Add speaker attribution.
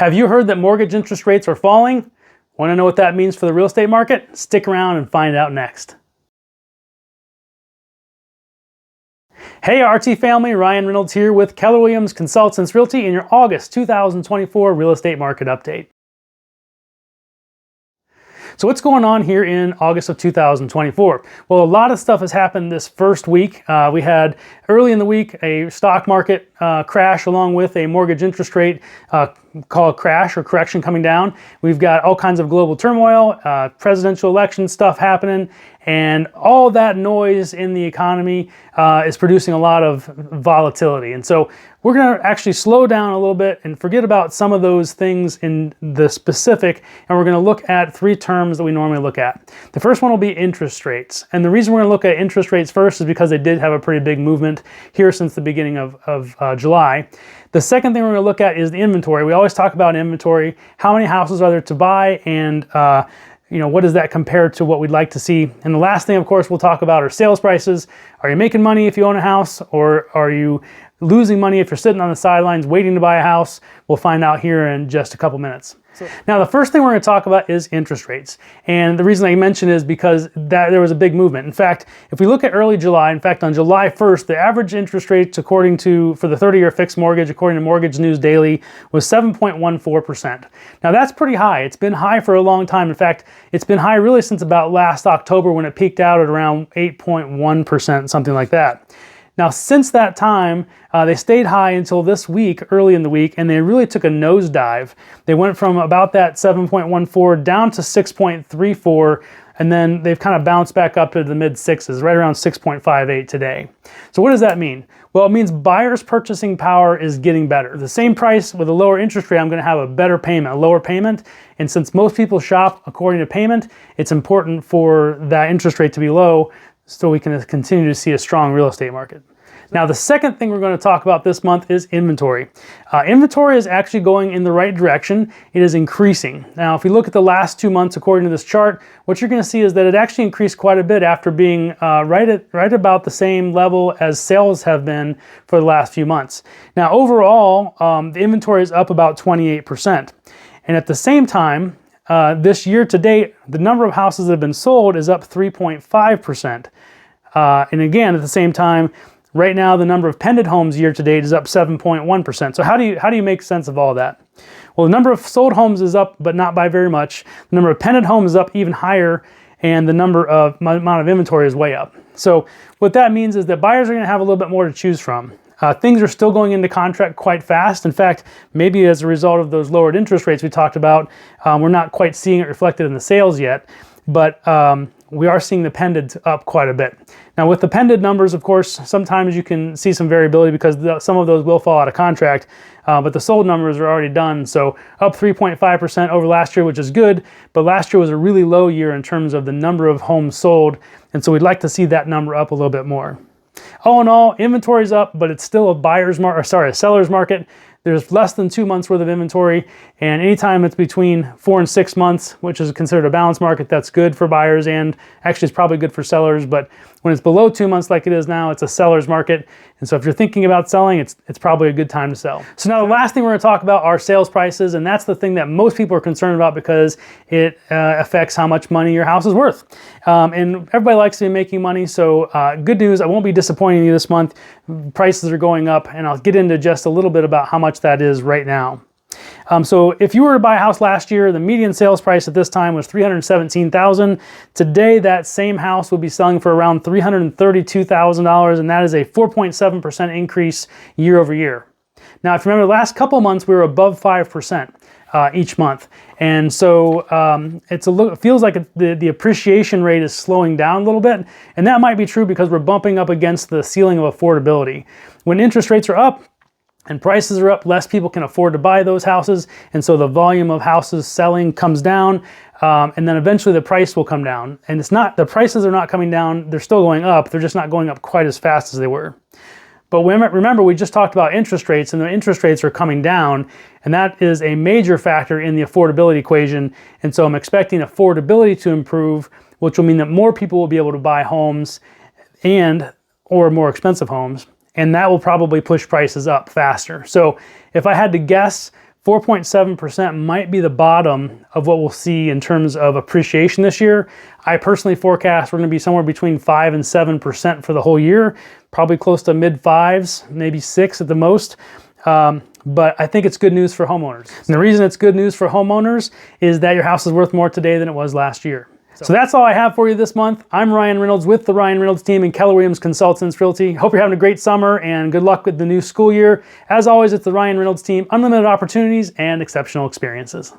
Speaker 1: Have you heard that mortgage interest rates are falling? Want to know what that means for the real estate market? Stick around and find out next. Hey RT family, Ryan Reynolds here with Keller Williams Consultants Realty in your August 2024 real estate market update. So what's going on here in August of 2024? Well, a lot of stuff has happened this first week. We had early in the week a stock market crash along with a mortgage interest rate call it crash or correction coming down. We've got all kinds of global turmoil, presidential election stuff happening, and all that noise in the economy is producing a lot of volatility. And so we're going to actually slow down a little bit and forget about some of those things in the specific, and we're going to look at three terms that we normally look at. The first one will be interest rates. And the reason we're going to look at interest rates first is because they did have a pretty big movement here since the beginning of July. The second thing we're going to look at is the inventory. We always talk about inventory. How many houses are there to buy, and what does that compare to what we'd like to see? And the last thing, of course, we'll talk about are sales prices. Are you making money if you own a house, or are you losing money if you're sitting on the sidelines waiting to buy a house? We'll find out here in just a couple minutes. Now, the first thing we're going to talk about is interest rates. And the reason I mention is because there was a big movement. In fact, if we look at early July, in fact, on July 1st, the average interest rate for the 30-year fixed mortgage, according to Mortgage News Daily, was 7.14%. Now, that's pretty high. It's been high for a long time. In fact, it's been high really since about last October when it peaked out at around 8.1%, something like that. Now, since that time, they stayed high until this week, early in the week, and they really took a nosedive. They went from about that 7.14 down to 6.34, and then they've kind of bounced back up to the mid sixes, right around 6.58 today. So what does that mean? Well, it means buyers' purchasing power is getting better. The same price with a lower interest rate, I'm going to have a better payment, a lower payment. And since most people shop according to payment, it's important for that interest rate to be low so we can continue to see a strong real estate market. Now, the second thing we're going to talk about this month is inventory. Inventory is actually going in the right direction. It is increasing. Now, if we look at the last 2 months, according to this chart, what you're going to see is that it actually increased quite a bit after being right about the same level as sales have been for the last few months. Now, overall, the inventory is up about 28%. And at the same time, this year to date, the number of houses that have been sold is up 3.5%. And again, at the same time, right now the number of pended homes year to date is up 7.1%. So how do you make sense of all that? Well, the number of sold homes is up, but not by very much. The number of pended homes is up even higher, and the amount of inventory is way up. So what that means is that buyers are going to have a little bit more to choose from. Things are still going into contract quite fast. In fact, maybe as a result of those lowered interest rates we talked about, we're not quite seeing it reflected in the sales yet, but we are seeing the pended up quite a bit. Now, with the pended numbers, of course, sometimes you can see some variability because some of those will fall out of contract, but the sold numbers are already done. So up 3.5% over last year, which is good, but last year was a really low year in terms of the number of homes sold, and so we'd like to see that number up a little bit more. All in all, inventory's up, but it's still a seller's market. There's less than 2 months worth of inventory, and anytime it's between 4 and 6 months, which is considered a balanced market, that's good for buyers, and actually it's probably good for sellers. But when it's below 2 months like it is now, it's a seller's market. And so if you're thinking about selling, it's probably a good time to sell. So now the last thing we're going to talk about are sales prices, and that's the thing that most people are concerned about because it affects how much money your house is worth. And everybody likes to be making money, so good news, I won't be disappointing you this month. Prices are going up, and I'll get into just a little bit about how much that is right now. So if you were to buy a house last year, the median sales price at this time was $317,000. Today, that same house will be selling for around $332,000, and that is a 4.7% increase year over year. Now, if you remember, the last couple months, we were above 5% each month. And so it feels like the appreciation rate is slowing down a little bit. And that might be true because we're bumping up against the ceiling of affordability. When interest rates are up, and prices are up, less people can afford to buy those houses, and so the volume of houses selling comes down, and then eventually the price will come down. And the prices are not coming down, they're still going up, they're just not going up quite as fast as they were. But remember, we just talked about interest rates, and the interest rates are coming down, and that is a major factor in the affordability equation. And so I'm expecting affordability to improve, which will mean that more people will be able to buy homes or more expensive homes, and that will probably push prices up faster. So if I had to guess, 4.7% might be the bottom of what we'll see in terms of appreciation this year. I personally forecast we're going to be somewhere between 5 and 7% for the whole year, probably close to mid 5s, maybe 6 at the most. But I think it's good news for homeowners. And the reason it's good news for homeowners is that your house is worth more today than it was last year. So that's all I have for you this month. I'm Ryan Reynolds with the Ryan Reynolds team and Keller Williams Consultants Realty. Hope you're having a great summer and good luck with the new school year. As always, it's the Ryan Reynolds team, unlimited opportunities and exceptional experiences.